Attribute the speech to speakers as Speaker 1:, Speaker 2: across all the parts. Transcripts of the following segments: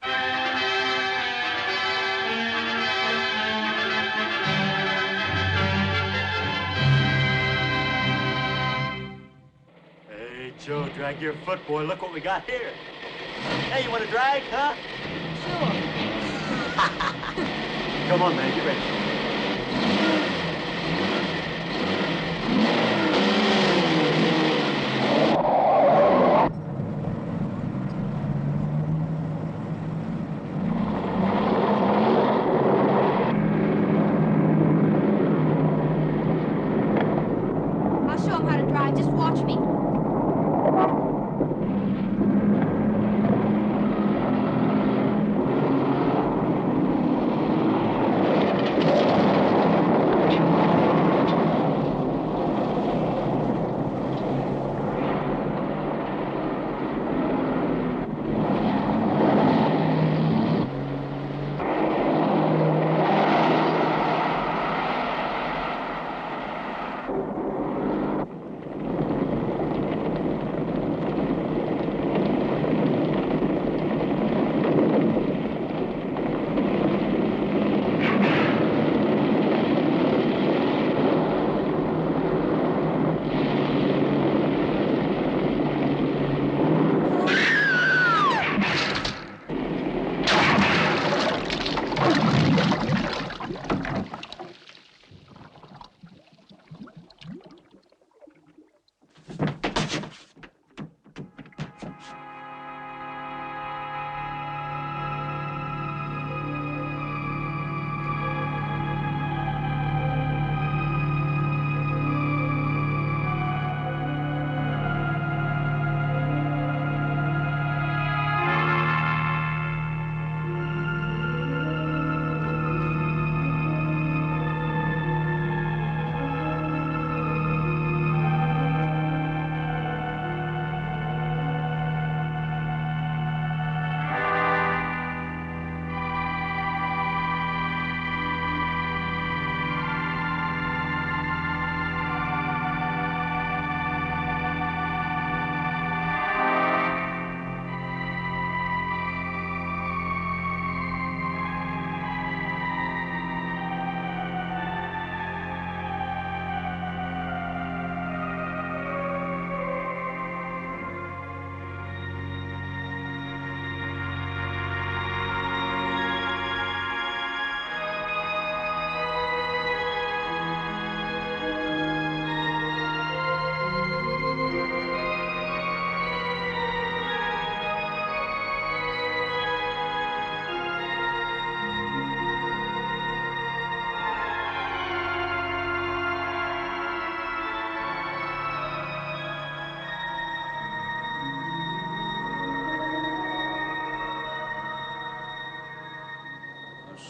Speaker 1: Hey, Joe, drag your foot, boy. Look what we got here. Hey, you want to drag, huh?
Speaker 2: Sure.
Speaker 1: Come on, man, get ready.
Speaker 2: I'll show him how to drive. Just watch me.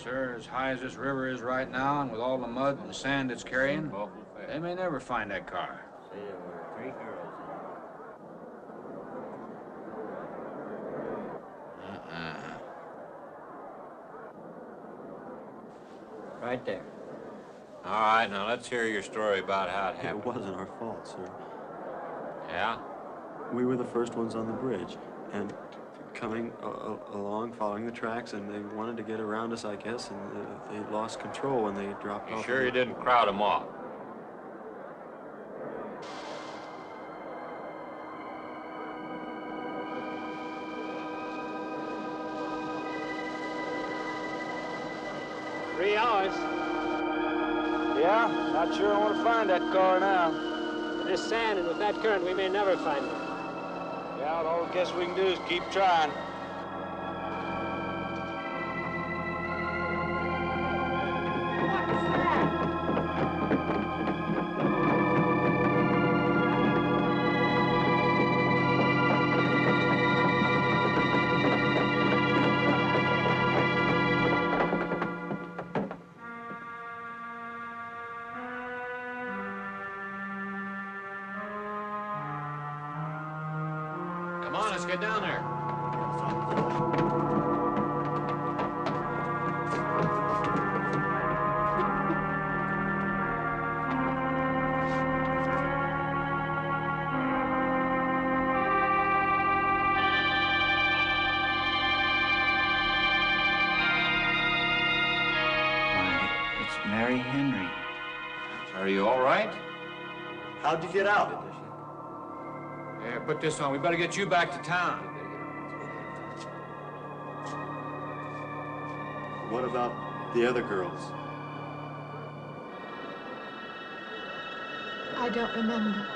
Speaker 3: Sir, as high as this river is right now, and with all the mud and sand it's carrying, they may never find that car.
Speaker 1: See, there were 3 girls. Right there.
Speaker 4: All right, now let's hear your story about how it happened.
Speaker 5: It wasn't our fault, sir.
Speaker 4: Yeah?
Speaker 5: We were the first ones on the bridge, and coming along, following the tracks, and they wanted to get around us, I guess, and they lost control when they dropped off.
Speaker 4: You sure you didn't crowd them off?
Speaker 6: Three hours. Yeah, not sure I want to find that car now.
Speaker 7: With this sand and with that current, we may never find it.
Speaker 6: Yeah, all I guess we can do is keep trying.
Speaker 4: Come on, let's get down there. you all right?
Speaker 1: How'd you get out?
Speaker 3: Yeah, put this on. We better get you back to town.
Speaker 5: What about the other girls?
Speaker 2: I don't remember.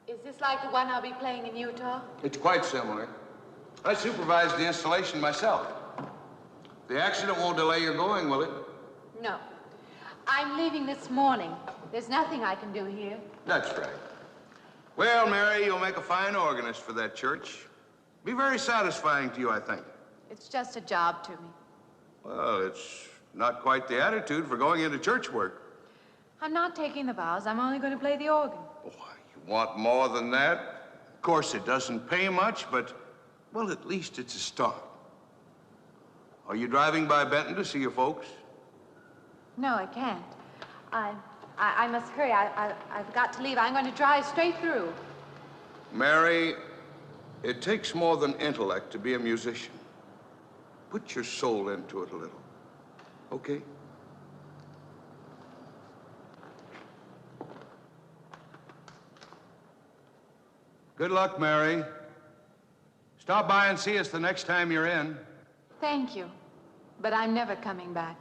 Speaker 8: Is this like the one I'll be playing in Utah?
Speaker 9: It's quite similar. I supervised the installation myself. The accident won't delay your going, will it?
Speaker 8: No. I'm leaving this morning. There's nothing I can do here.
Speaker 9: That's right. Well, Mary, you'll make a fine organist for that church. Be very satisfying to you, I think.
Speaker 8: It's just a job to me.
Speaker 9: Well, it's not quite the attitude for going into church work.
Speaker 8: I'm not taking the vows. I'm only going to play the organ.
Speaker 9: Boy, you want more than that? Of course, it doesn't pay much, but, well, at least it's a start. Are you driving by Benton to see your folks?
Speaker 8: No, I can't. I must hurry. I've got to leave. I'm going to drive straight through.
Speaker 9: Mary, it takes more than intellect to be a musician. Put your soul into it a little, okay? Good luck, Mary. Stop by and see us the next time you're in.
Speaker 8: Thank you. But I'm never coming back.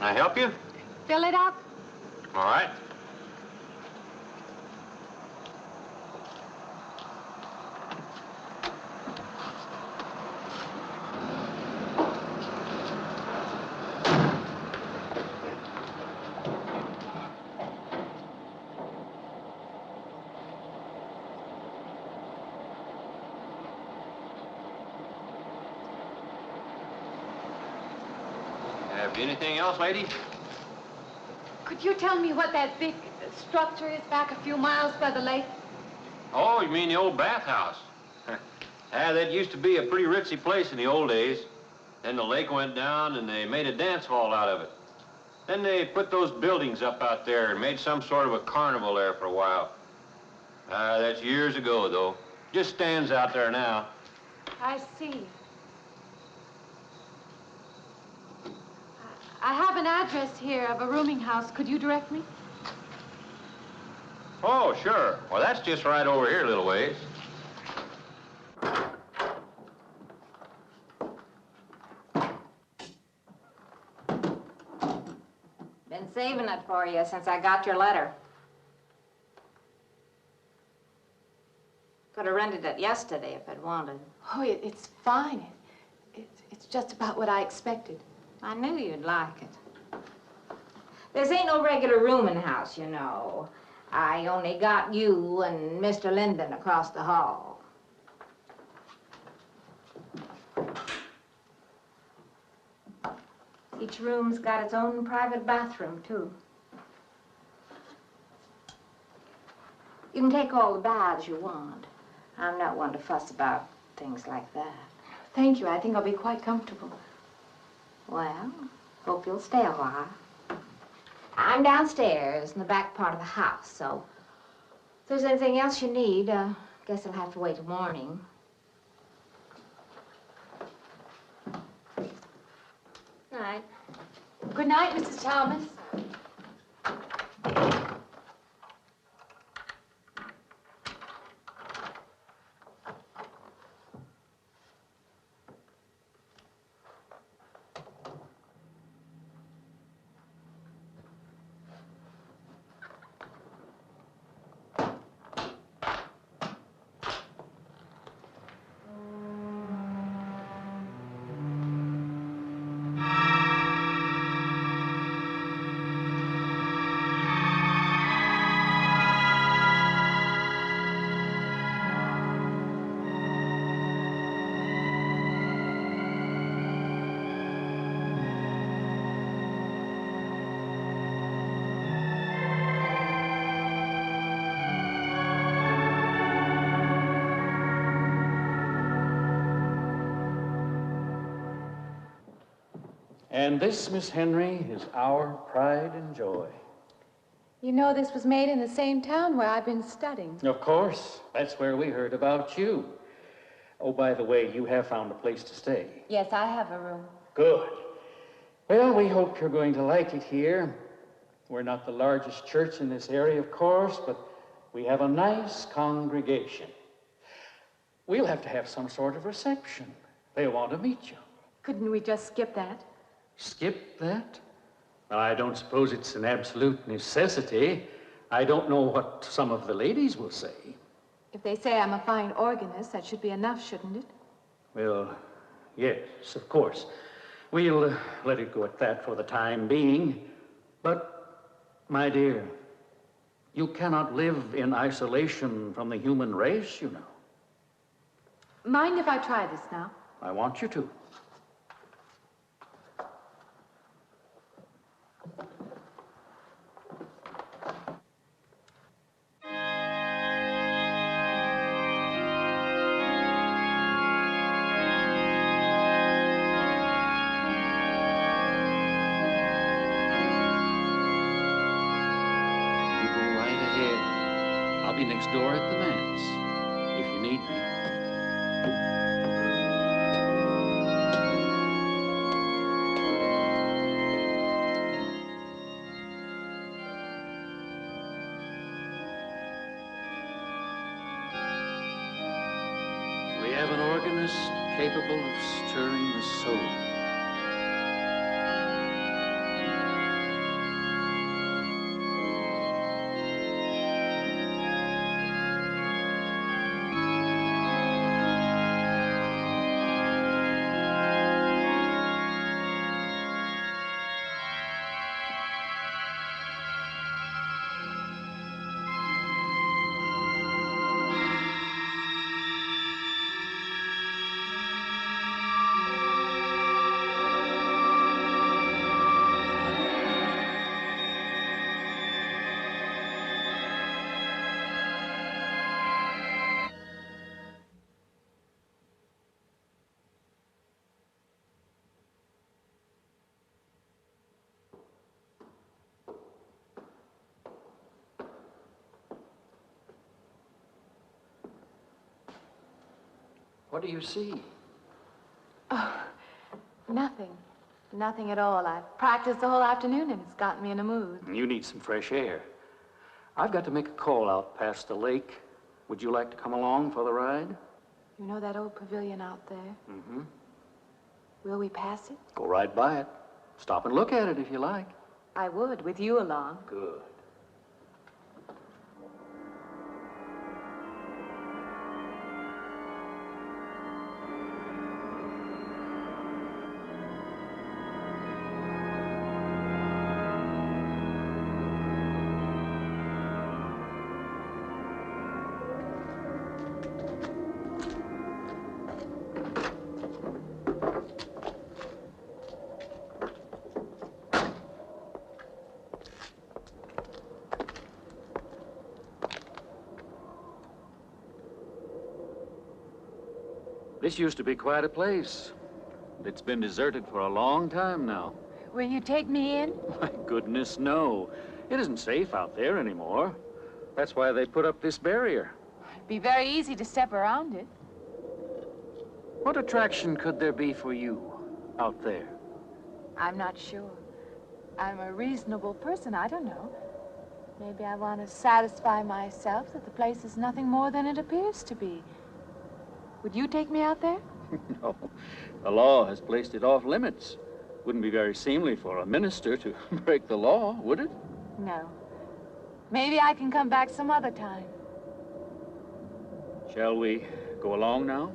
Speaker 4: I help you?
Speaker 8: Fill it up.
Speaker 4: All right. Anything else, lady?
Speaker 8: Could you tell me what that big structure is back a few miles by the lake?
Speaker 4: Oh, you mean the old bathhouse? That used to be a pretty ritzy place in the old days. Then the lake went down and they made a dance hall out of it. Then they put those buildings up out there and made some sort of a carnival there for a while. That's years ago, though. Just stands out there now.
Speaker 8: I see. I have an address here of a rooming house. Could you direct me?
Speaker 4: Oh, sure. Well, that's just right over here a little ways.
Speaker 10: Been saving it for you since I got your letter. Could have rented it yesterday if I'd wanted.
Speaker 8: Oh, it's fine. It's just about what I expected.
Speaker 10: I knew you'd like it. This ain't no regular rooming house, you know. I only got you and Mr. Linden across the hall. Each room's got its own private bathroom, too. You can take all the baths you want. I'm not one to fuss about things like that.
Speaker 8: Thank you. I think I'll be quite comfortable.
Speaker 10: Well, hope you'll stay a while. I'm downstairs in the back part of the house, so if there's anything else you need, guess I'll have to wait till morning. Night.
Speaker 8: Good night, Mrs. Thomas.
Speaker 11: And this, Miss Henry, is our pride and joy.
Speaker 8: You know, this was made in the same town where I've been studying.
Speaker 11: Of course. That's where we heard about you. Oh, by the way, you have found a place to stay.
Speaker 8: Yes, I have a room.
Speaker 11: Good. Well, we hope you're going to like it here. We're not the largest church in this area, of course, but we have a nice congregation. We'll have to have some sort of reception. They'll want to meet you.
Speaker 8: Couldn't we just skip that?
Speaker 11: Skip that? Well, I don't suppose it's an absolute necessity. I don't know what some of the ladies will say.
Speaker 8: If they say I'm a fine organist, that should be enough, shouldn't it?
Speaker 11: Well, yes, of course. We'll let it go at that for the time being. But, my dear, you cannot live in isolation from the human race, you know.
Speaker 8: Mind if I try this now?
Speaker 11: I want you to. Next door at the manse, if you need me. We have an organist capable of stirring the soul. What do you see?
Speaker 8: Oh, nothing. Nothing at all. I've practiced the whole afternoon and it's gotten me in a mood.
Speaker 11: You need some fresh air. I've got to make a call out past the lake. Would you like to come along for the ride?
Speaker 8: You know that old pavilion out there?
Speaker 11: Mm-hmm.
Speaker 8: Will we pass it?
Speaker 11: Go right by it. Stop and look at it if you like.
Speaker 8: I would, with you along.
Speaker 11: Good. This used to be quite a place. It's been deserted for a long time now.
Speaker 8: Will you take me in?
Speaker 11: My goodness, no. It isn't safe out there anymore. That's why they put up this barrier.
Speaker 8: It'd be very easy to step around it.
Speaker 11: What attraction could there be for you out there?
Speaker 8: I'm not sure. I'm a reasonable person. I don't know. Maybe I want to satisfy myself that the place is nothing more than it appears to be. Would you take me out there?
Speaker 11: No. The law has placed it off limits. Wouldn't be very seemly for a minister to break the law, would it?
Speaker 8: No. Maybe I can come back some other time.
Speaker 11: Shall we go along now?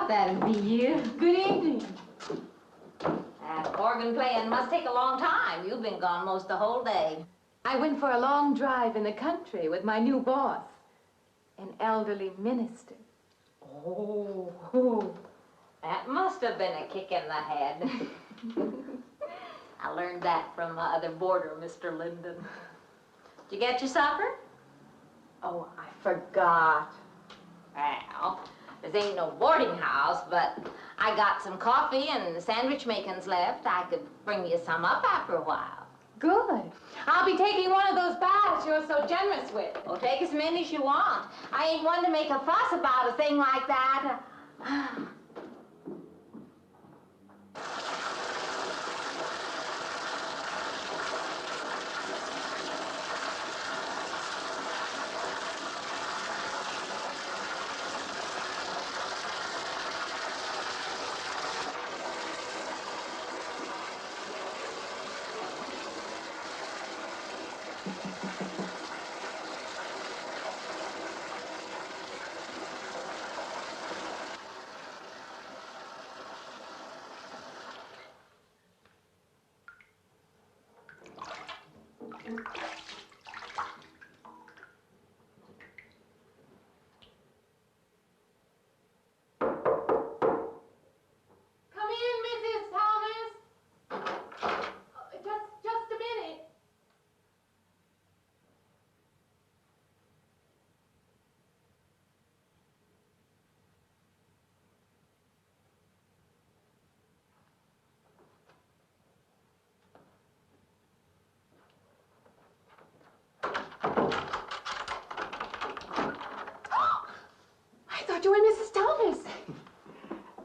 Speaker 10: That'd be you.
Speaker 8: Good evening.
Speaker 10: That organ playing must take a long time. You've been gone most the whole day.
Speaker 8: I went for a long drive in the country with my new boss, an elderly minister.
Speaker 10: Oh, that must have been a kick in the head. I learned that from my other boarder, Mr. Linden. Did you get your supper?
Speaker 8: Oh, I forgot.
Speaker 10: Well, this ain't no boarding house, but I got some coffee and sandwich makings left. I could bring you some up after a while.
Speaker 8: Good. I'll be taking one of those baths you're so generous with.
Speaker 10: Well, take as many as you want. I ain't one to make a fuss about a thing like that.
Speaker 8: You and Mrs. Thomas.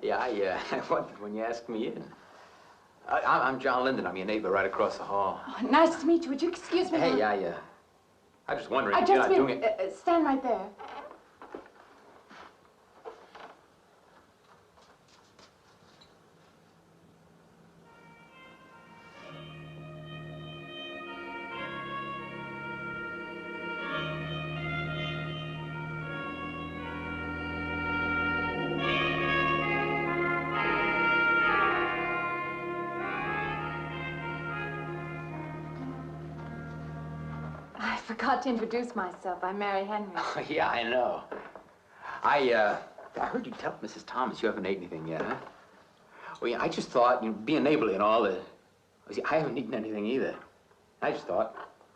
Speaker 12: Yeah, I wondered when you asked me in. I'm John Linden. I'm your neighbor right across the hall.
Speaker 8: Oh, nice to meet you. Would you excuse me?
Speaker 12: Hey, I'm just wondering if you're not doing it.
Speaker 8: Stand right there. I forgot to introduce myself. I'm Mary Henry.
Speaker 12: Oh, yeah, I know. I heard you tell Mrs. Thomas you haven't ate anything yet, huh? Well, yeah, I just thought, you know, being neighborly and all, see, I haven't eaten anything either. I just thought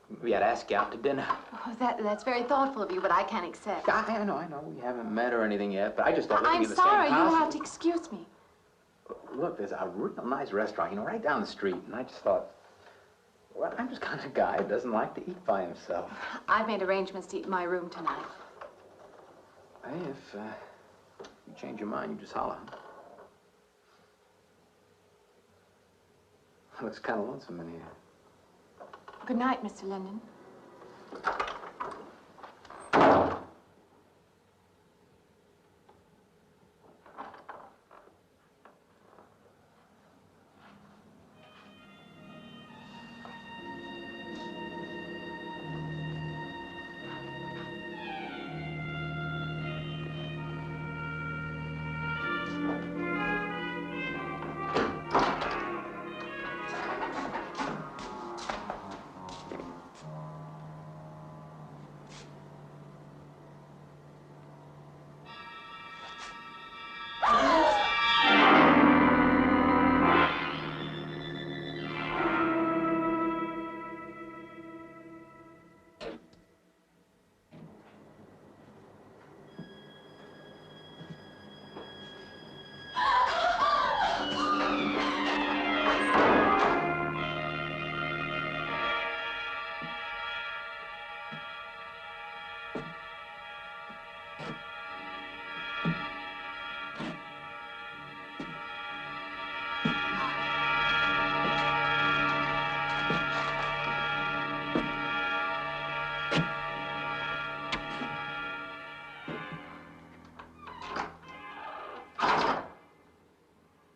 Speaker 12: maybe I'd ask you out to dinner.
Speaker 8: Oh, that's very thoughtful of you, but I can't accept.
Speaker 12: I know. We haven't met or anything yet, but I just thought
Speaker 8: I'm
Speaker 12: in the
Speaker 8: sorry.
Speaker 12: same house.
Speaker 8: You'll have to excuse me.
Speaker 12: Look, there's a real nice restaurant, you know, right down the street, and I just thought, well, I'm just kind of a guy who doesn't like to eat by himself.
Speaker 8: I've made arrangements to eat in my room tonight.
Speaker 12: Hey, if you change your mind, you just holler. Looks kind of lonesome in here.
Speaker 8: Good night, Mr. Linden.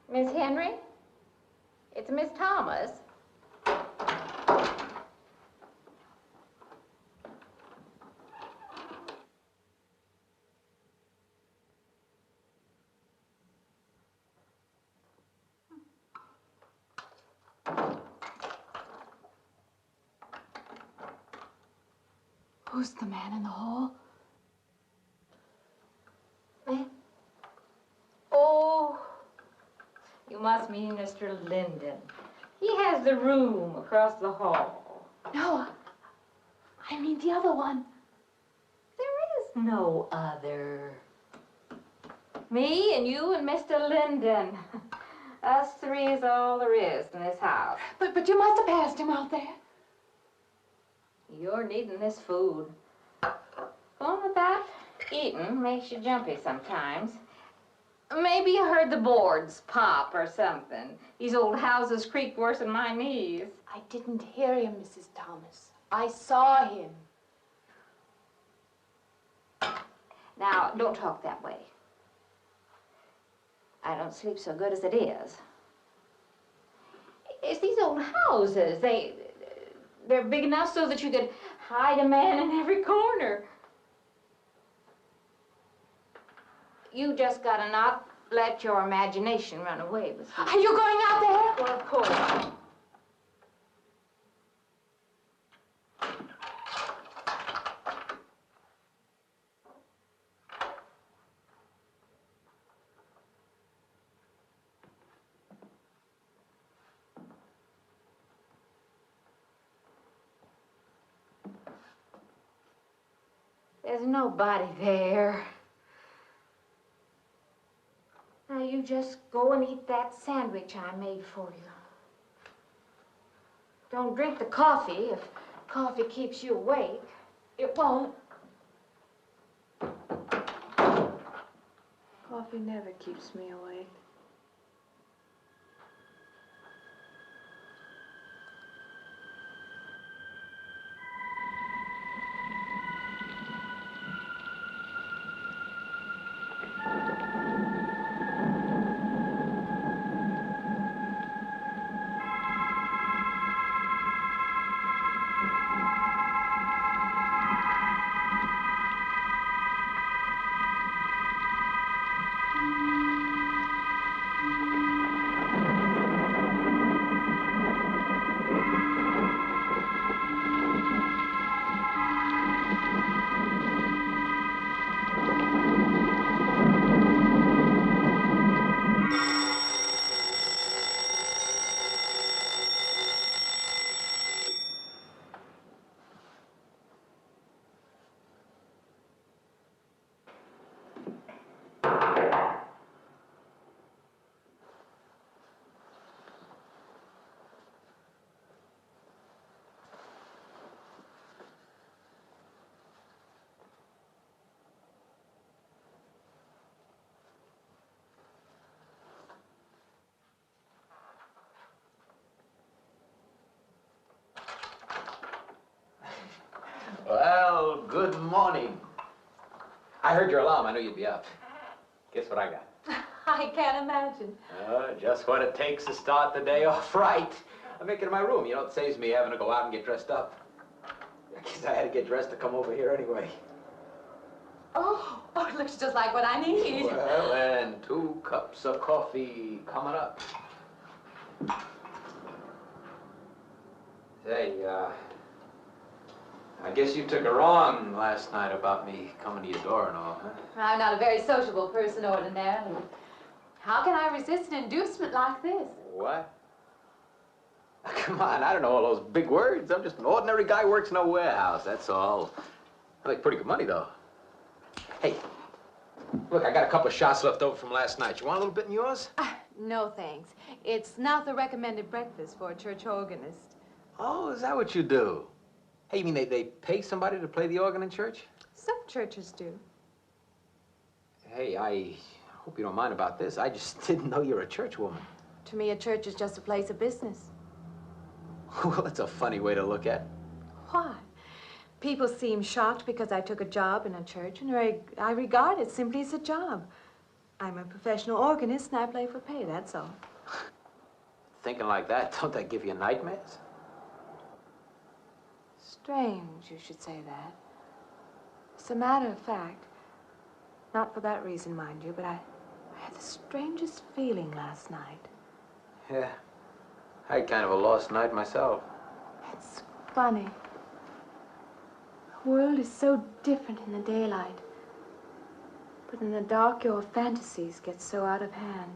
Speaker 10: Miss Henry? It's Miss Thomas.
Speaker 8: Who's the man in the hall?
Speaker 10: Oh, you must mean Mr. Linden. He has the room across the hall.
Speaker 8: No, I mean the other one.
Speaker 10: There is no other. Me and you and Mr. Linden. Us three is all there is in this house.
Speaker 8: But you must have passed him out there.
Speaker 10: You're needing this food. Going about eating makes you jumpy sometimes. Maybe you heard the boards pop or something. These old houses creak worse than my knees.
Speaker 8: I didn't hear him, Mrs. Thomas. I saw him.
Speaker 10: Now, don't talk that way. I don't sleep so good as it is. It's these old houses. They're big enough so that you could hide a man in every corner. You just gotta not let your imagination run away with you.
Speaker 8: Are you going out there?
Speaker 10: Well, of course. There's nobody there. Now you just go and eat that sandwich I made for you. Don't drink the coffee if coffee keeps you awake.
Speaker 8: It won't. Coffee never keeps me awake.
Speaker 12: good morning. I heard your alarm. I knew you'd be up. Guess what I got?
Speaker 8: I can't imagine.
Speaker 12: Just what it takes to start the day off right. I make it in my room. You know, it saves me having to go out and get dressed up. I guess I had to get dressed to come over here anyway.
Speaker 8: Oh, it looks just like what I need.
Speaker 12: Well, and 2 cups of coffee coming up. Say, I guess you took it wrong last night about me coming to your door and all, huh?
Speaker 8: I'm not a very sociable person ordinarily. How can I resist an inducement like this?
Speaker 12: What? Come on, I don't know all those big words. I'm just an ordinary guy who works in a warehouse, that's all. I make pretty good money, though. Hey, look, I got a couple of shots left over from last night. You want a little bit in yours?
Speaker 8: No, thanks. It's not the recommended breakfast for a church organist.
Speaker 12: Oh, is that what you do? Hey, you mean they pay somebody to play the organ in church?
Speaker 8: Some churches do.
Speaker 12: Hey, I hope you don't mind about this. I just didn't know you're a church woman.
Speaker 8: To me, a church is just a place of business.
Speaker 12: Well, that's a funny way to look at it.
Speaker 8: Why? People seem shocked because I took a job in a church, and I regard it simply as a job. I'm a professional organist, and I play for pay, that's all.
Speaker 12: Thinking like that, don't that give you nightmares?
Speaker 8: Strange you should say that. As a matter of fact, not for that reason, mind you, but I had the strangest feeling last night.
Speaker 12: Yeah, I had kind of a lost night myself.
Speaker 8: It's funny. The world is so different in the daylight. But in the dark, your fantasies get so out of hand.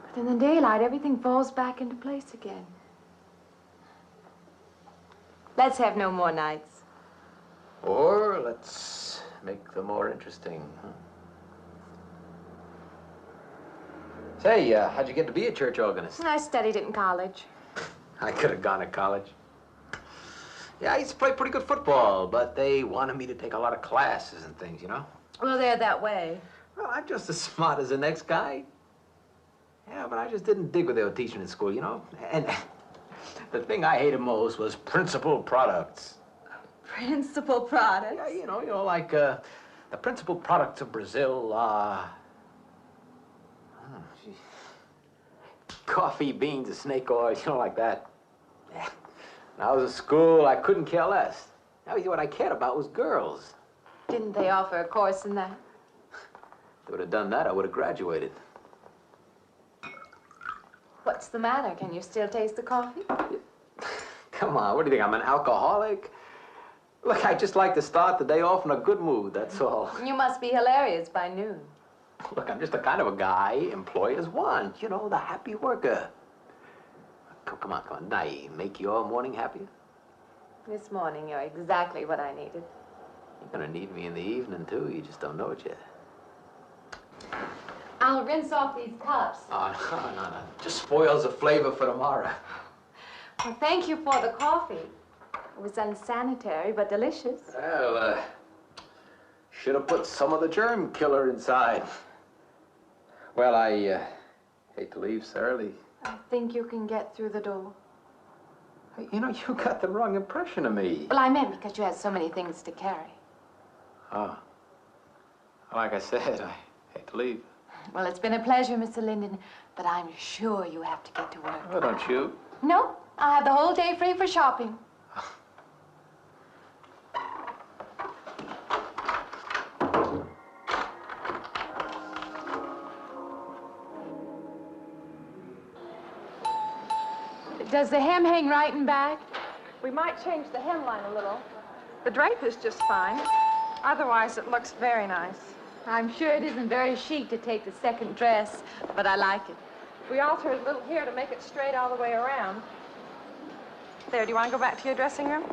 Speaker 8: But in the daylight, everything falls back into place again. Let's have no more nights.
Speaker 12: Or let's make them more interesting, huh? Say, how'd you get to be a church organist?
Speaker 8: I studied it in college.
Speaker 12: I could have gone to college. Yeah, I used to play pretty good football, but they wanted me to take a lot of classes and things, you know?
Speaker 8: Well, they're that way.
Speaker 12: Well, I'm just as smart as the next guy. Yeah, but I just didn't dig what they were teaching in school, you know? And the thing I hated most was principal products.
Speaker 8: Principal products?
Speaker 12: Yeah, you know, like the principal products of Brazil are... coffee, beans, and snake oil, you know, like that. Yeah. When I was at school, I couldn't care less. Now, what I cared about was girls.
Speaker 8: Didn't they offer a course in that?
Speaker 12: If they would have done that, I would have graduated.
Speaker 8: What's the matter? Can you still taste the coffee?
Speaker 12: Come on, what do you think, I'm an alcoholic? Look, I just like to start the day off in a good mood, that's all.
Speaker 8: You must be hilarious by noon.
Speaker 12: Look, I'm just the kind of a guy employers want, you know, the happy worker. Come on, Did I make your morning happier?
Speaker 8: This morning, you're exactly what I needed.
Speaker 12: You're gonna need me in the evening, too. You just don't know it yet.
Speaker 8: I'll rinse off these cups.
Speaker 12: Oh, no. Just spoils the flavor for tomorrow.
Speaker 8: Well, thank you for the coffee. It was unsanitary, but delicious.
Speaker 12: Well, should have put some of the germ killer inside. Well, I hate to leave so early.
Speaker 8: I think you can get through the door.
Speaker 12: You know, you got the wrong impression of me.
Speaker 8: Well, I meant because you had so many things to carry.
Speaker 12: Oh. Like I said, I hate to leave.
Speaker 8: Well, it's been a pleasure, Mr. Linden, but I'm sure you have to get to work.
Speaker 12: Oh, don't you?
Speaker 8: No, I'll have the whole day free for shopping. Does the hem hang right and back?
Speaker 13: We might change the hemline a little. The drape is just fine. Otherwise, it looks very nice.
Speaker 8: I'm sure it isn't very chic to take the second dress, but I like it.
Speaker 13: We alter a little here to make it straight all the way around. There, do you want to go back to your dressing room?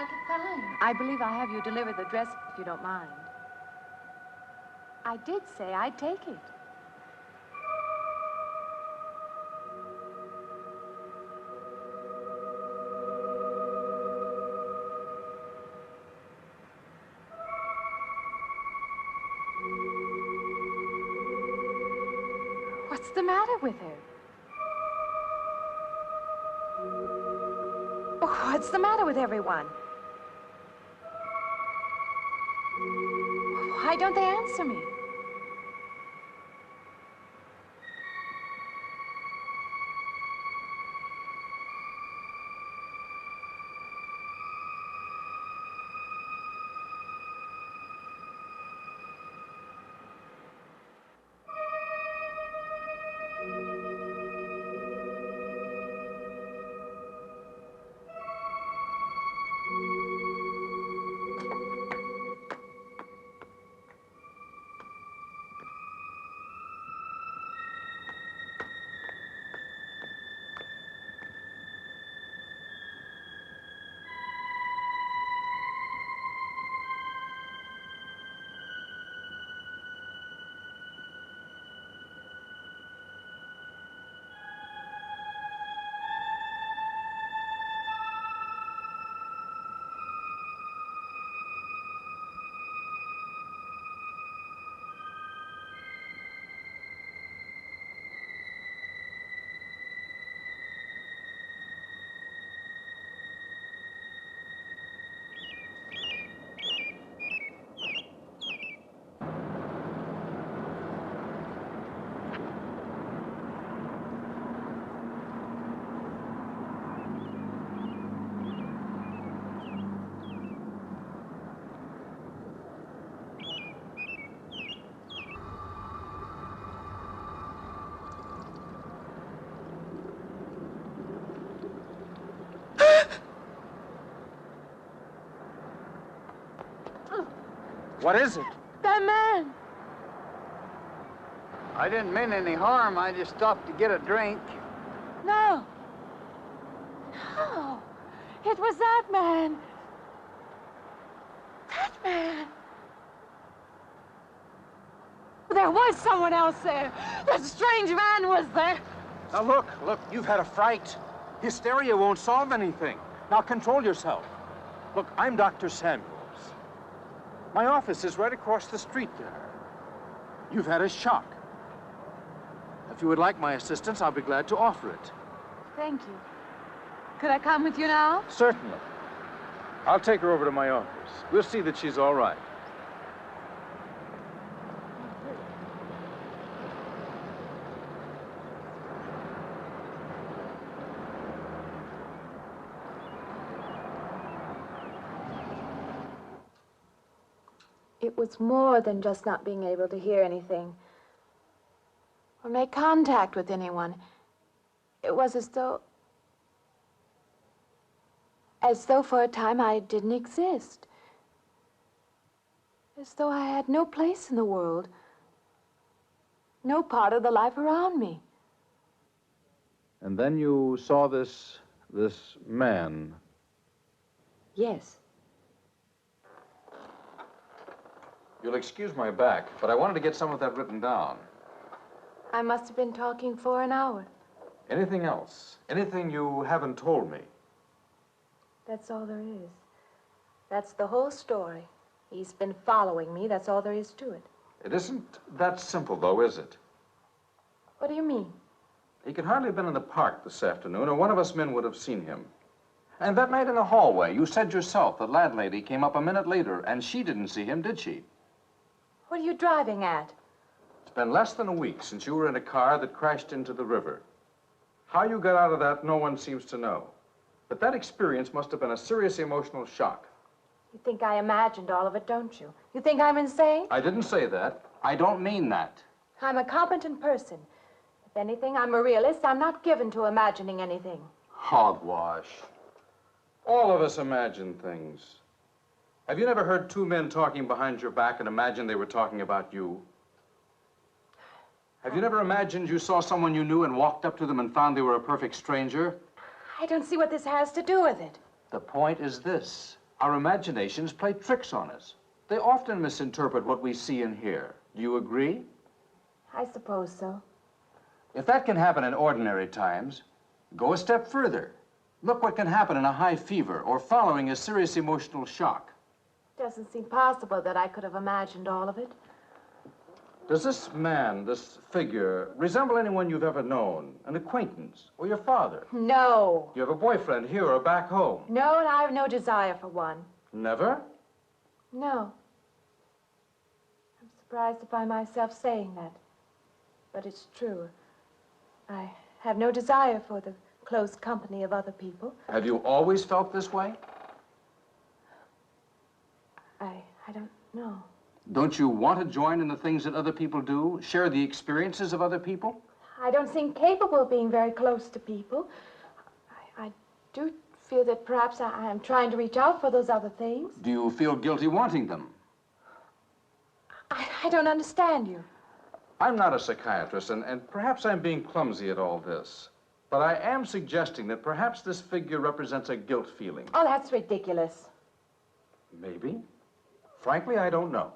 Speaker 8: like it fine. I believe I have you deliver the dress if you don't mind. I did say I'd take it. What's the matter with her? What's the matter with everyone? Why don't they answer me?
Speaker 11: What is it?
Speaker 8: That man.
Speaker 11: I didn't mean any harm. I just stopped to get a drink.
Speaker 8: No. No. It was that man. That man. There was someone else there. That strange man was there.
Speaker 6: Now look, you've had a fright. Hysteria won't solve anything. Now control yourself. Look, I'm Dr. Samuels. My office is right across the street there. You've had a shock. If you would like my assistance, I'll be glad to offer it.
Speaker 8: Thank you. Could I come with you now?
Speaker 6: Certainly. I'll take her over to my office. We'll see that she's all right.
Speaker 8: It was more than just not being able to hear anything or make contact with anyone. It was as though for a time I didn't exist. As though I had no place in the world, no part of the life around me.
Speaker 3: And then you saw this man.
Speaker 8: Yes.
Speaker 3: You'll excuse my back, but I wanted to get some of that written down.
Speaker 8: I must have been talking for an hour.
Speaker 3: Anything else? Anything you haven't told me?
Speaker 8: That's all there is. That's the whole story. He's been following me. That's all there is to it.
Speaker 3: It isn't that simple, though, is it?
Speaker 8: What do you mean?
Speaker 3: He could hardly have been in the park this afternoon, or one of us men would have seen him. And that night in the hallway, you said yourself the landlady came up a minute later, and she didn't see him, did she?
Speaker 8: What are you driving at?
Speaker 3: It's been less than a week since you were in a car that crashed into the river. How you got out of that, no one seems to know. But that experience must have been a serious emotional shock.
Speaker 8: You think I imagined all of it, don't you? You think I'm insane?
Speaker 3: I didn't say that. I don't mean that.
Speaker 8: I'm a competent person. If anything, I'm a realist. I'm not given to imagining anything.
Speaker 3: Hogwash. All of us imagine things. Have you never heard two men talking behind your back and imagined they were talking about you? Have you never imagined you saw someone you knew and walked up to them and found they were a perfect stranger?
Speaker 8: I don't see what this has to do with it.
Speaker 3: The point is this. Our imaginations play tricks on us. They often misinterpret what we see and hear. Do you agree?
Speaker 8: I suppose so.
Speaker 3: If that can happen in ordinary times, go a step further. Look what can happen in a high fever or following a serious emotional shock.
Speaker 8: Doesn't seem possible that I could have imagined all of it.
Speaker 3: Does this man, this figure, resemble anyone you've ever known? An acquaintance? Or your father?
Speaker 8: No.
Speaker 3: You have a boyfriend here or back home?
Speaker 8: No, and I have no desire for one.
Speaker 3: Never?
Speaker 8: No. I'm surprised to find myself saying that. But it's true. I have no desire for the close company of other people.
Speaker 3: Have you always felt this way?
Speaker 8: I don't know.
Speaker 3: Don't you want to join in the things that other people do? Share the experiences of other people?
Speaker 8: I don't seem capable of being very close to people. I do feel that perhaps I am trying to reach out for those other things.
Speaker 3: Do you feel guilty wanting them?
Speaker 8: I don't understand you.
Speaker 3: I'm not a psychiatrist, and perhaps I'm being clumsy at all this. But I am suggesting that perhaps this figure represents a guilt feeling.
Speaker 8: Oh, that's ridiculous.
Speaker 3: Maybe. Frankly, I don't know.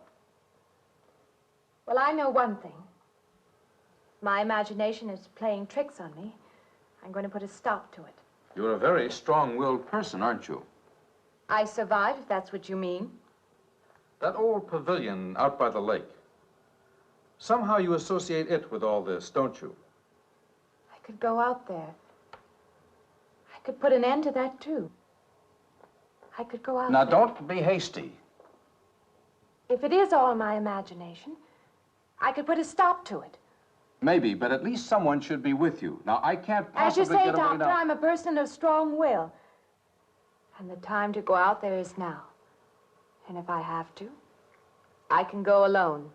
Speaker 8: Well, I know one thing. My imagination is playing tricks on me. I'm going to put a stop to it.
Speaker 3: You're a very strong-willed person, aren't you?
Speaker 8: I survived, if that's what you mean.
Speaker 3: That old pavilion out by the lake. Somehow you associate it with all this, don't you?
Speaker 8: I could go out there. I could put an end to that, too. I could go out
Speaker 3: Now,
Speaker 8: there.
Speaker 3: don't be hasty.
Speaker 8: If it is all my imagination, I could put a stop to it.
Speaker 3: Maybe, but at least someone should be with you. Now, I can't
Speaker 8: As you
Speaker 3: possibly
Speaker 8: say,
Speaker 3: get away
Speaker 8: Doctor,
Speaker 3: now.
Speaker 8: I'm a person of strong will. And the time to go out there is now. And if I have to, I can go alone.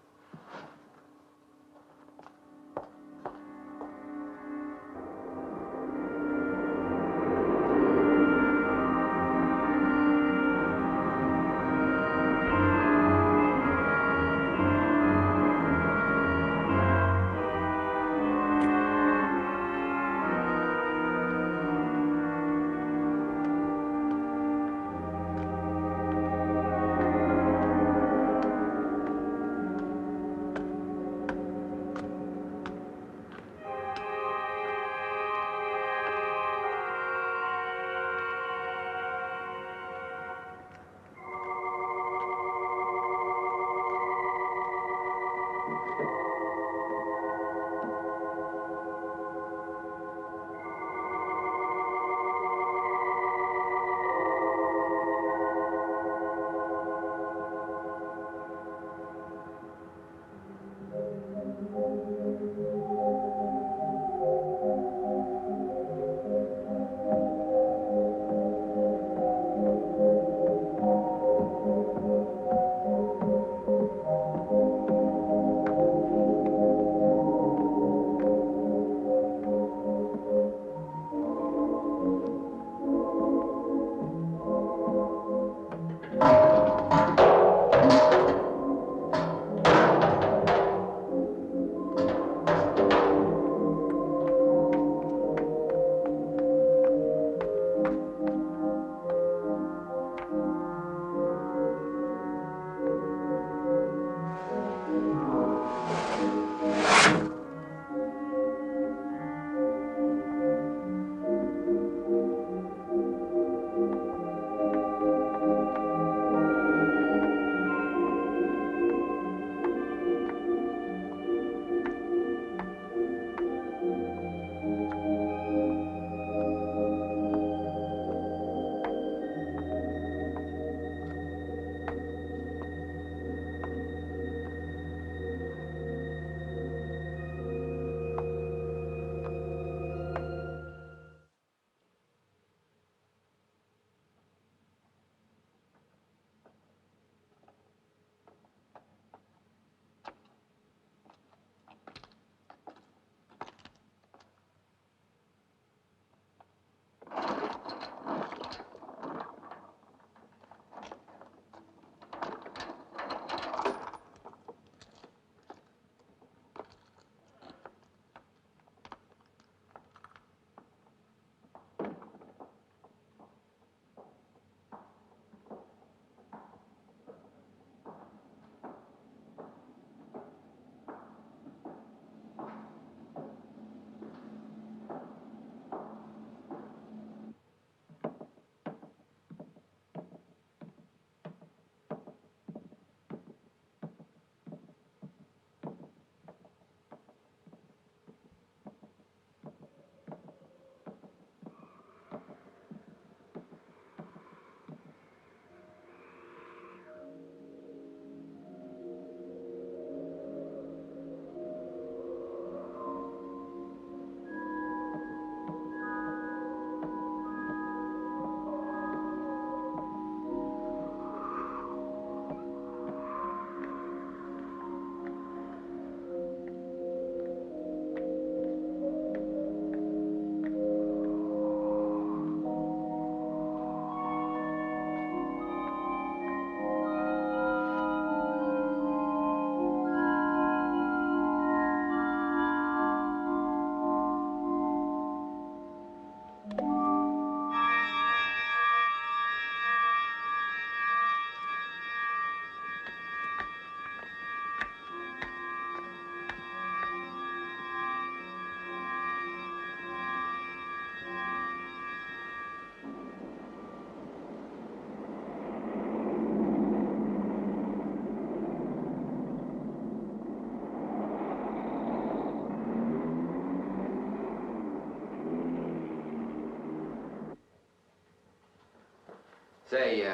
Speaker 12: Say,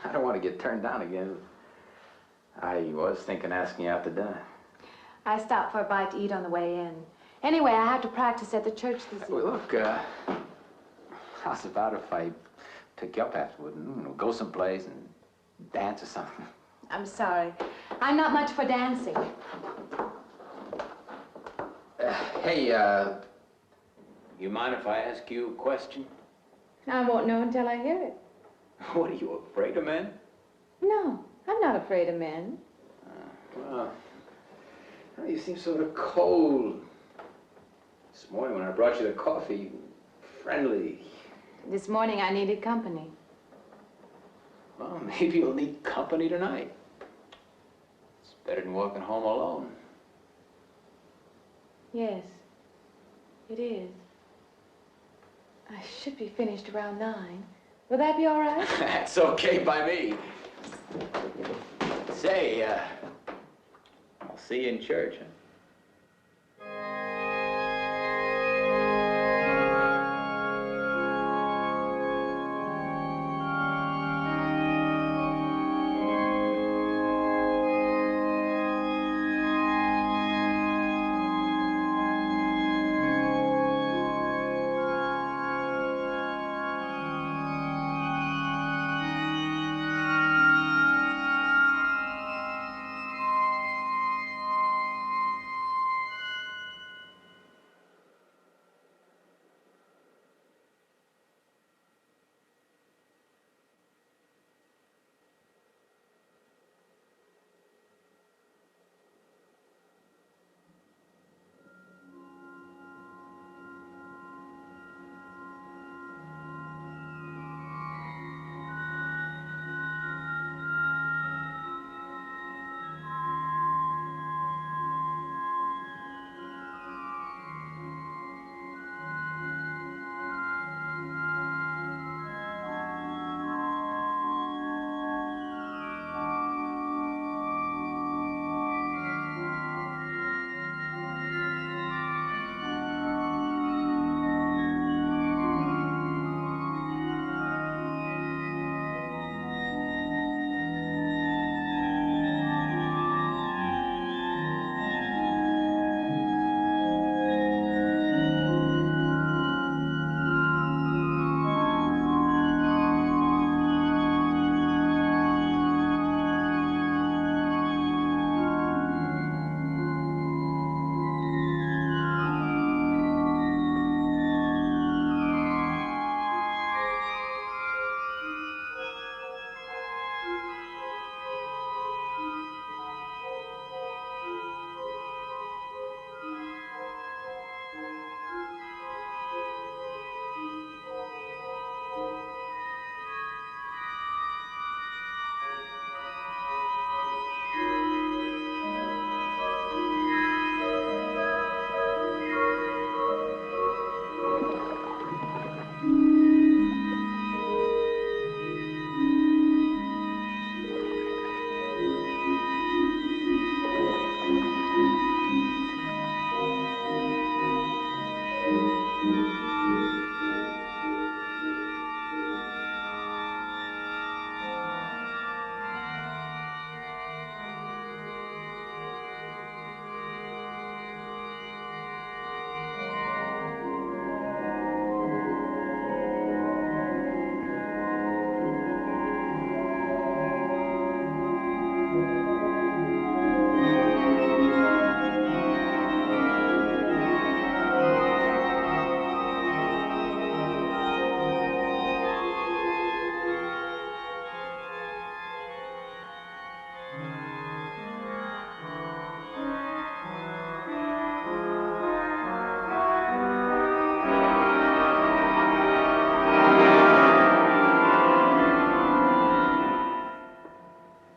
Speaker 12: I don't want to get turned down again. I was thinking asking you out to dinner.
Speaker 8: I stopped for a bite to eat on the way in. Anyway, I have to practice at the church this evening.
Speaker 12: Well, look, how's about if I took you up afterward and go someplace and dance or something?
Speaker 8: I'm sorry. I'm not much for dancing.
Speaker 12: Hey, you mind if I ask you a question?
Speaker 8: I won't know until I hear it.
Speaker 12: What, are you afraid of men?
Speaker 8: No, I'm not afraid of men.
Speaker 12: Well, you seem sort of cold. This morning when I brought you the coffee, friendly.
Speaker 8: This morning I needed company.
Speaker 12: Well, maybe you'll need company tonight. It's better than walking home alone.
Speaker 8: Yes, it is. I should be finished around 9. Will that be all right?
Speaker 12: That's okay by me. Say, I'll see you in church, huh?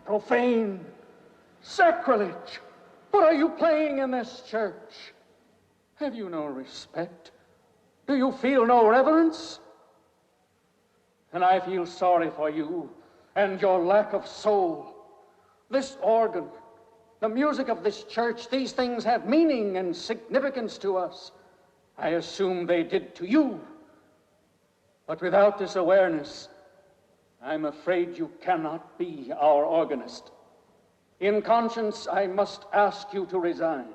Speaker 11: Profane, sacrilege. What are you playing in this church? Have you no respect? Do you feel no reverence? And I feel sorry for you and your lack of soul. This organ, the music of this church, these things have meaning and significance to us. I assume they did to you. But without this awareness, I'm afraid you cannot be our organist. In conscience, I must ask you to resign.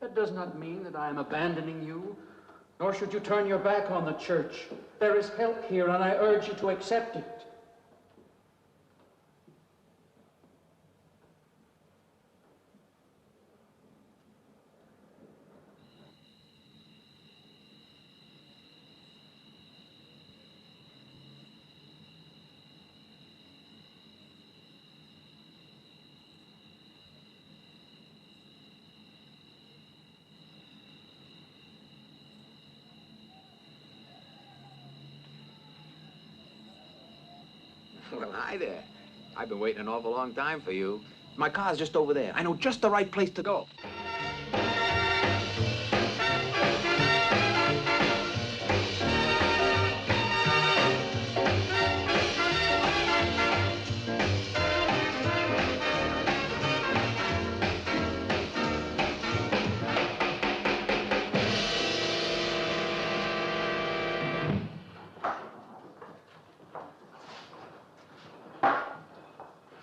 Speaker 11: That does not mean that I am abandoning you, nor should you turn your back on the church. There is help here, and I urge you to accept it.
Speaker 12: Well, hi there. I've been waiting an awful long time for you. My car's just over there. I know just the right place to go.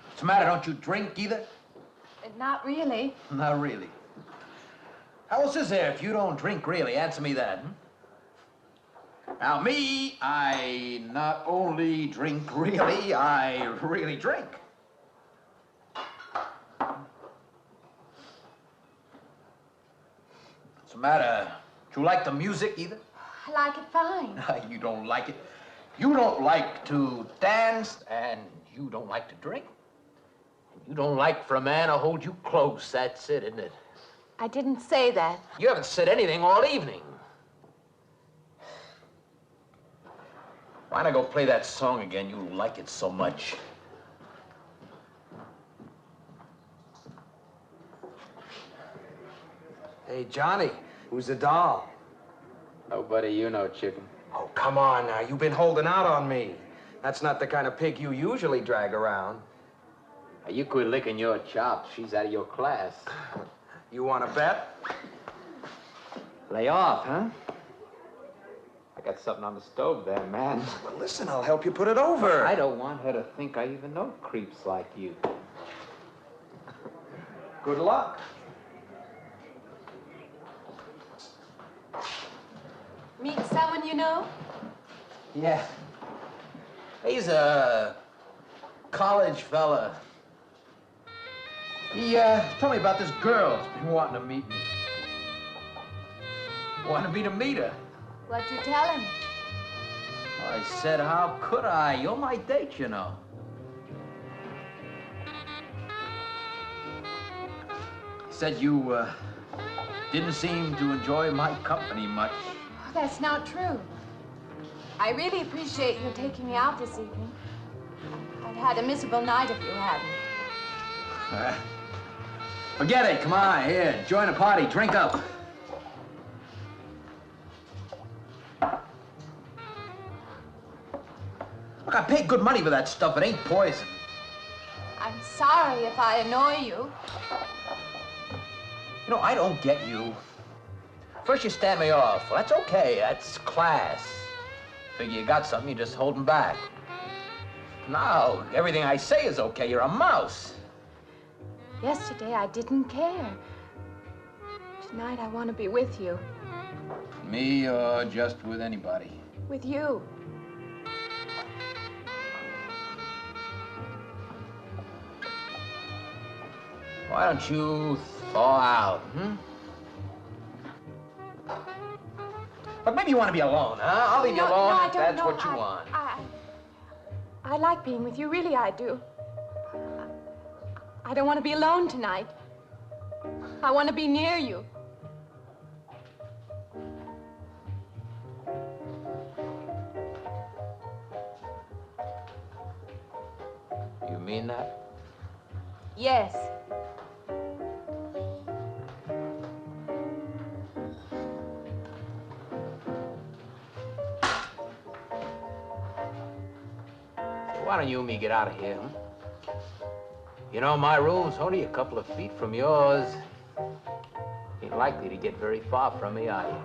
Speaker 12: What's the matter? Don't you drink either?
Speaker 8: Not really.
Speaker 12: Not really. How else is there if you don't drink really? Answer me that. Now, me, I not only drink really, I really drink. What's the matter? Do you like the music either?
Speaker 8: I like it fine.
Speaker 12: You don't like it. You don't like to dance, and you don't like to drink. You don't like for a man to hold you close. That's it, isn't it?
Speaker 8: I didn't say that.
Speaker 12: You haven't said anything all evening. Why not go play that song again? You like it so much.
Speaker 14: Hey, Johnny, who's the doll?
Speaker 12: Nobody you know, chicken.
Speaker 14: Oh, come on now. You've been holding out on me. That's not the kind of pig you usually drag around.
Speaker 12: You quit licking your chops. She's out of your class.
Speaker 14: You want to bet?
Speaker 12: Lay off, huh? I got something on the stove there, man.
Speaker 14: Well, listen, I'll help you put it over.
Speaker 12: I don't want her to think I even know creeps like you.
Speaker 14: Good luck.
Speaker 8: Meet someone you know?
Speaker 12: Yeah. He's a college fella. He told me about this girl who's been wanting to meet me. Wanted me to meet her.
Speaker 8: What'd you tell him?
Speaker 12: I said, how could I? You're my date, you know. He said you didn't seem to enjoy my company much.
Speaker 8: Oh, that's not true. I really appreciate you taking me out this evening. I'd had a miserable night if you hadn't.
Speaker 12: Forget it. Come on, here. Join the party. Drink up. Look, I paid good money for that stuff. It ain't poison.
Speaker 8: I'm sorry if I annoy you.
Speaker 12: You know, I don't get you. First you stand me off. Well, that's okay. That's class. Figure you got something, you just holding back. Now, everything I say is okay. You're a mouse.
Speaker 8: Yesterday, I didn't care. Tonight, I want to be with you.
Speaker 12: Me or just with anybody?
Speaker 8: With you.
Speaker 12: Why don't you thaw out, But maybe you want to be alone, huh? I'll leave you alone if that's what you want.
Speaker 8: I like being with you, really I do. I don't want to be alone tonight. I want to be near you.
Speaker 12: You mean that?
Speaker 8: Yes.
Speaker 12: Why don't you and me get out of here, huh? You know, my room's only a couple of feet from yours. Ain't likely to get very far from me, are you?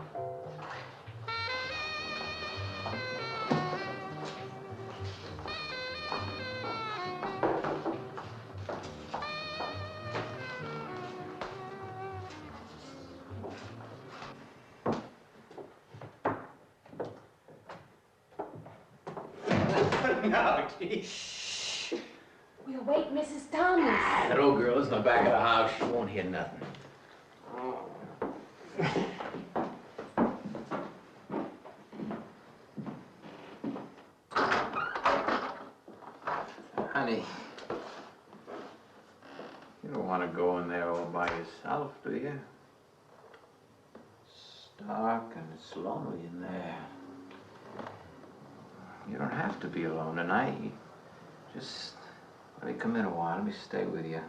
Speaker 14: No, geez.
Speaker 8: We'll wake Mrs. Thomas.
Speaker 12: That old girl is in the back of the house. She won't hear nothing. Honey, you don't want to go in there all by yourself, do you? It's dark and it's lonely in there. You don't have to be alone tonight. Just let me come in a while. Let me stay with you,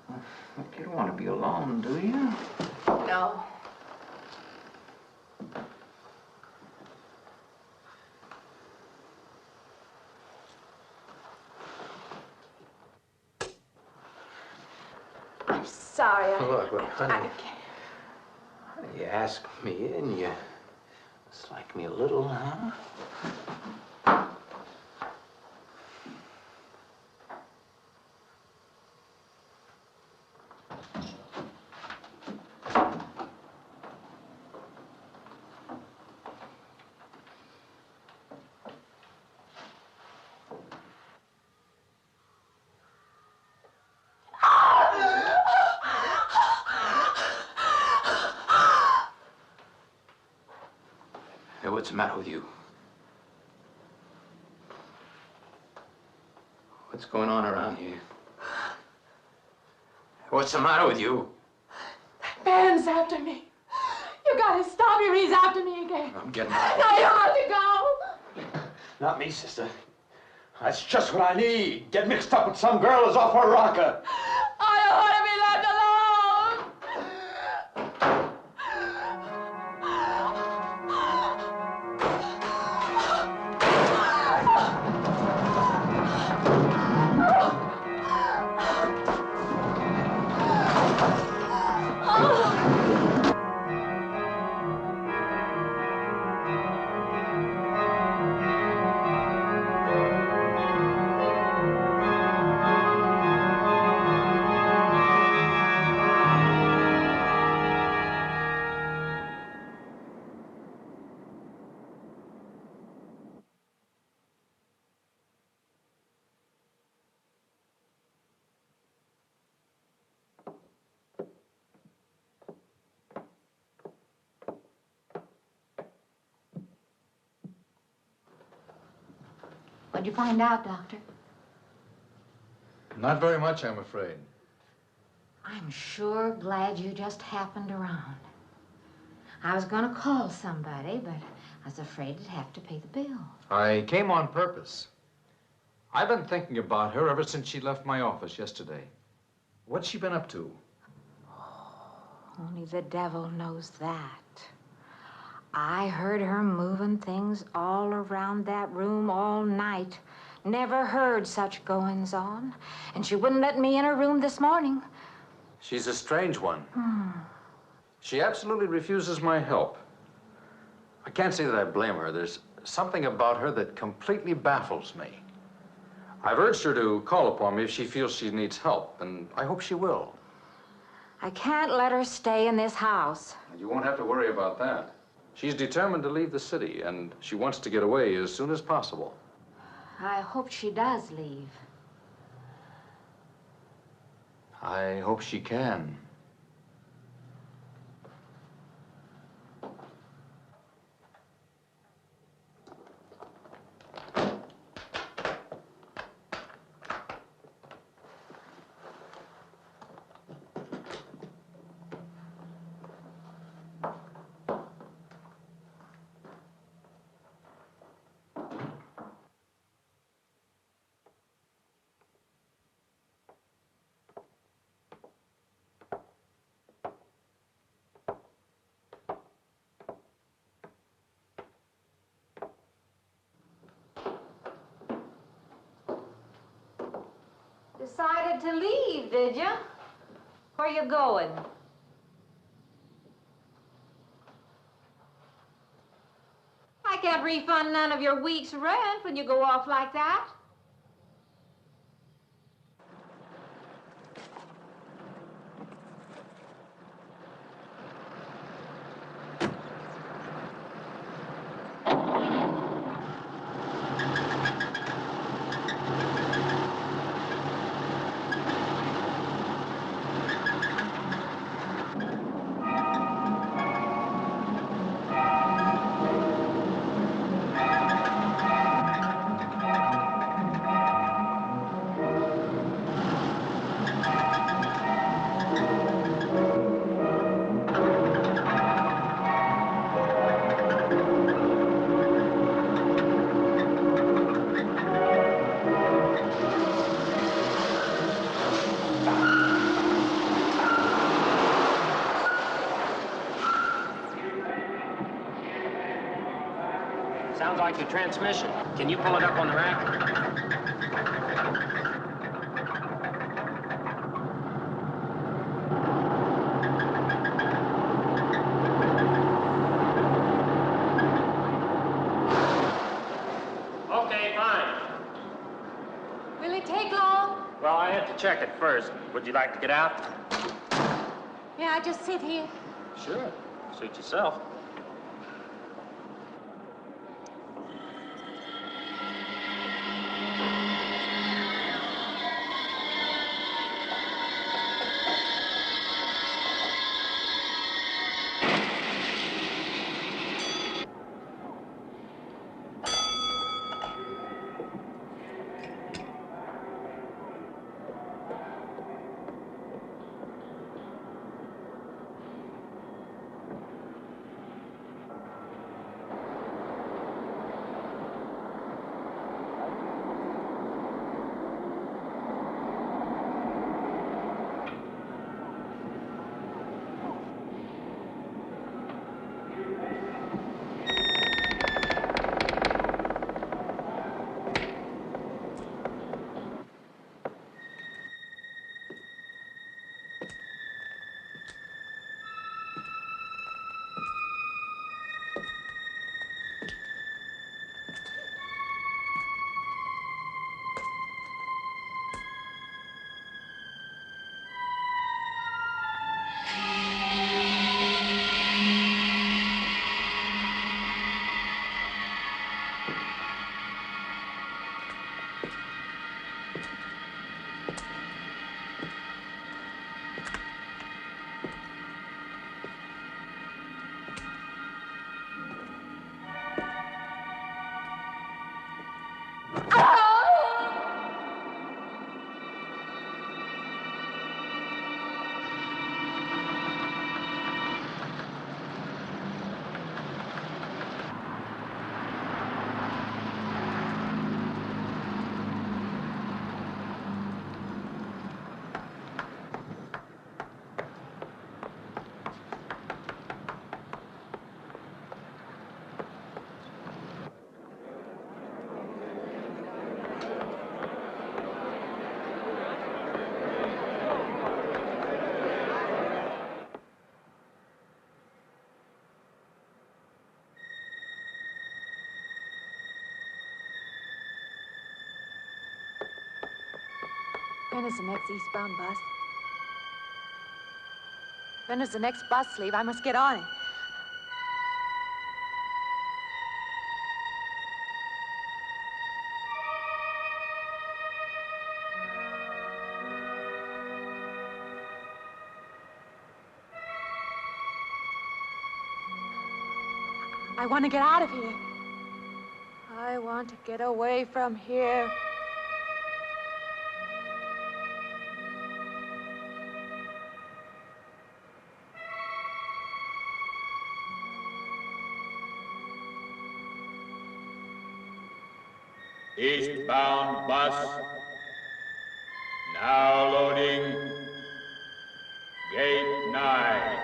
Speaker 12: huh? Look, you don't want to be alone, do you?
Speaker 8: No. I'm sorry.
Speaker 12: Look, honey. You asked me in, you dislike me a little, huh? Hey, what's the matter with you? What's going on around here? What's the matter with you?
Speaker 8: Ben's after me. You gotta stop him. He's after me again.
Speaker 12: I'm getting out.
Speaker 8: No, you have to go.
Speaker 14: Not me, sister. That's just what I need. Get mixed up with some girl who's off her rocker.
Speaker 8: I don't want to be left alone.
Speaker 10: What'd you find out, Doctor?
Speaker 3: Not very much, I'm afraid.
Speaker 10: I'm sure glad you just happened around. I was gonna call somebody, but I was afraid I'd have to pay the bill.
Speaker 3: I came on purpose. I've been thinking about her ever since she left my office yesterday. What's she been up to?
Speaker 10: Only the devil knows that. I heard her moving things all around that room all night. Never heard such goings on. And she wouldn't let me in her room this morning.
Speaker 3: She's a strange one. She absolutely refuses my help. I can't say that I blame her. There's something about her that completely baffles me. I've urged her to call upon me if she feels she needs help, and I hope she will.
Speaker 10: I can't let her stay in this house.
Speaker 3: You won't have to worry about that. She's determined to leave the city, and she wants to get away as soon as possible.
Speaker 10: I hope she does leave.
Speaker 3: I hope she can.
Speaker 10: Decided to leave, did you? Where you going? I can't refund none of your week's rent when you go off like that.
Speaker 7: Sounds like the transmission. Can you pull it up on the rack? Okay, fine.
Speaker 2: Will it take long?
Speaker 7: Well, I have to check it first. Would you like to get out?
Speaker 2: May I just sit here?
Speaker 7: Sure. Suit yourself.
Speaker 8: When is the next eastbound bus? When does the next bus leave? I must get on it. I want to get out of here. I want to get away from here.
Speaker 15: Eastbound bus. Now loading. Gate 9.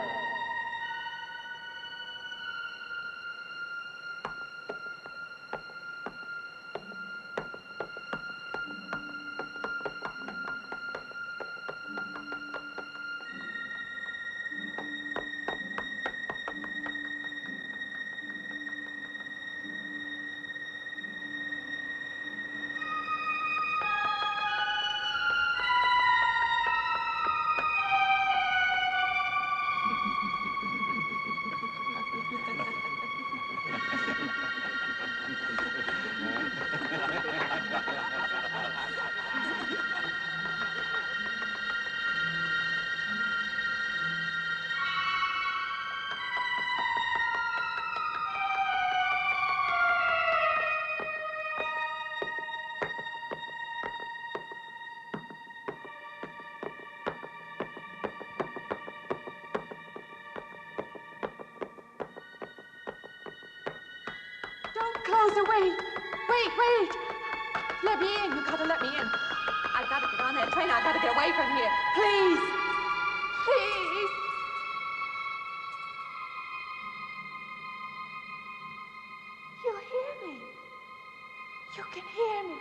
Speaker 8: Doctor, wait. Wait. Let me in. You gotta let me in. I gotta get on that train. I gotta get away from here. Please. Please. You hear me. You can hear me.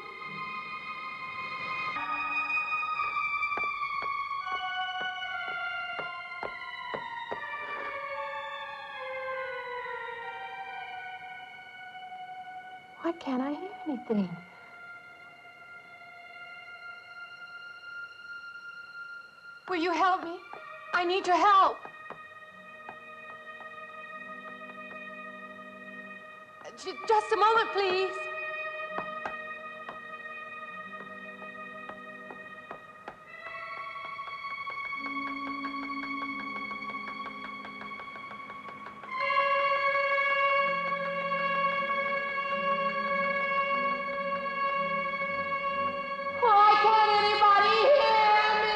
Speaker 8: Why can't I hear anything? Will you help me? I need your help. Just a moment, please. Why can't anybody hear me?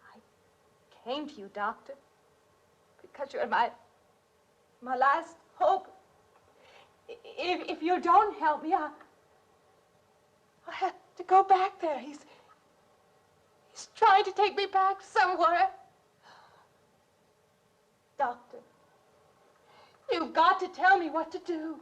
Speaker 8: I came to you, Doctor, because you're my last hope. If you don't help me, I have to go back there. He's trying to take me back somewhere. Doctor, you've got to tell me what to do.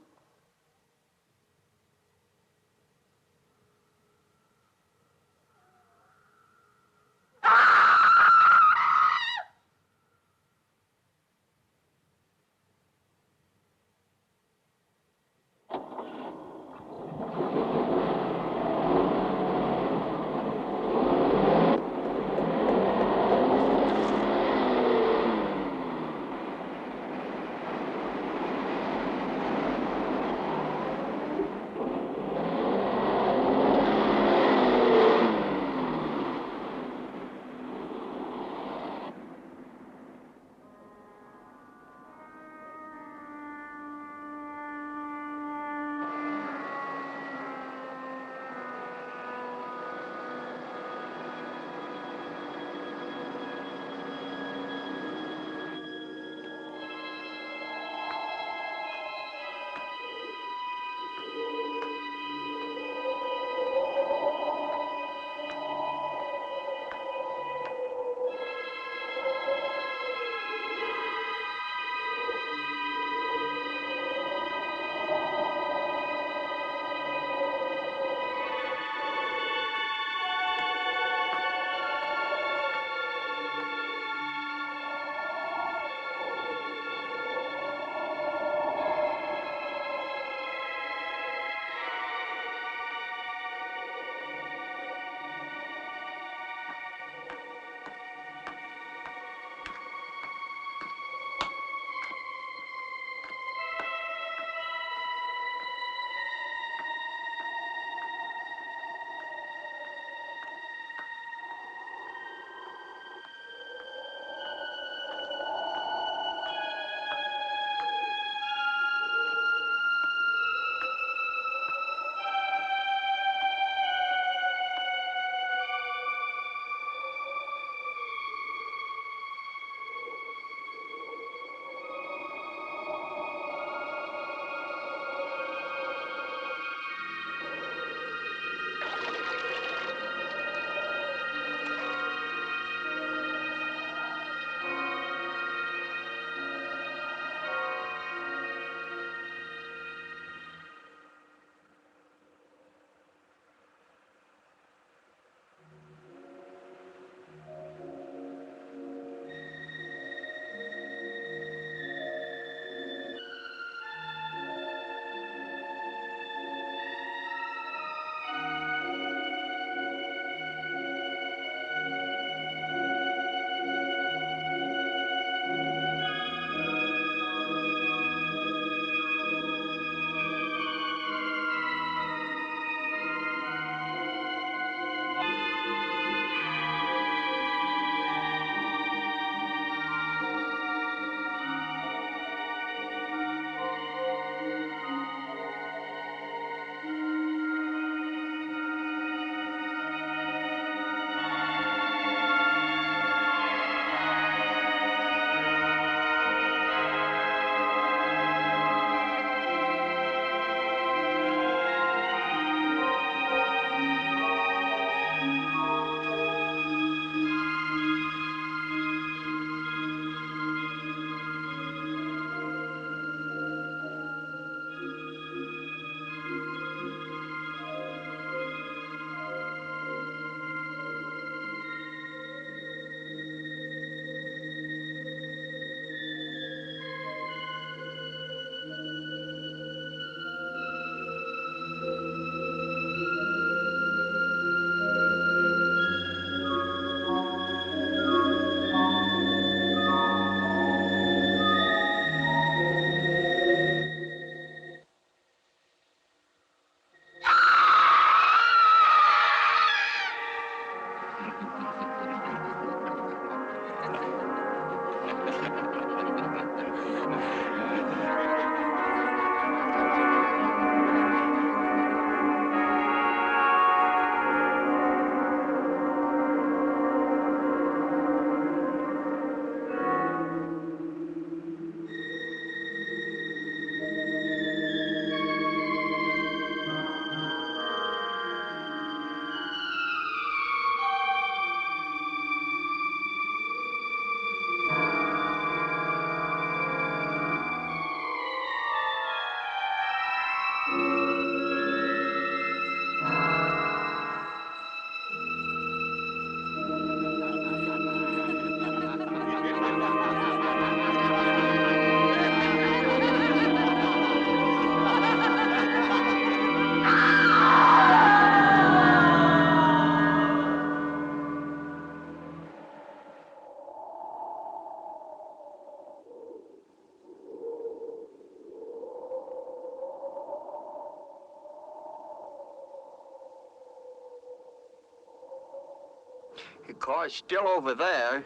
Speaker 16: car's still over there.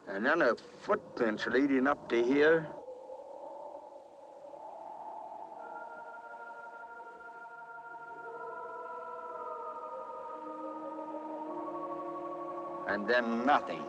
Speaker 16: And then a footprints leading up to here. And then nothing.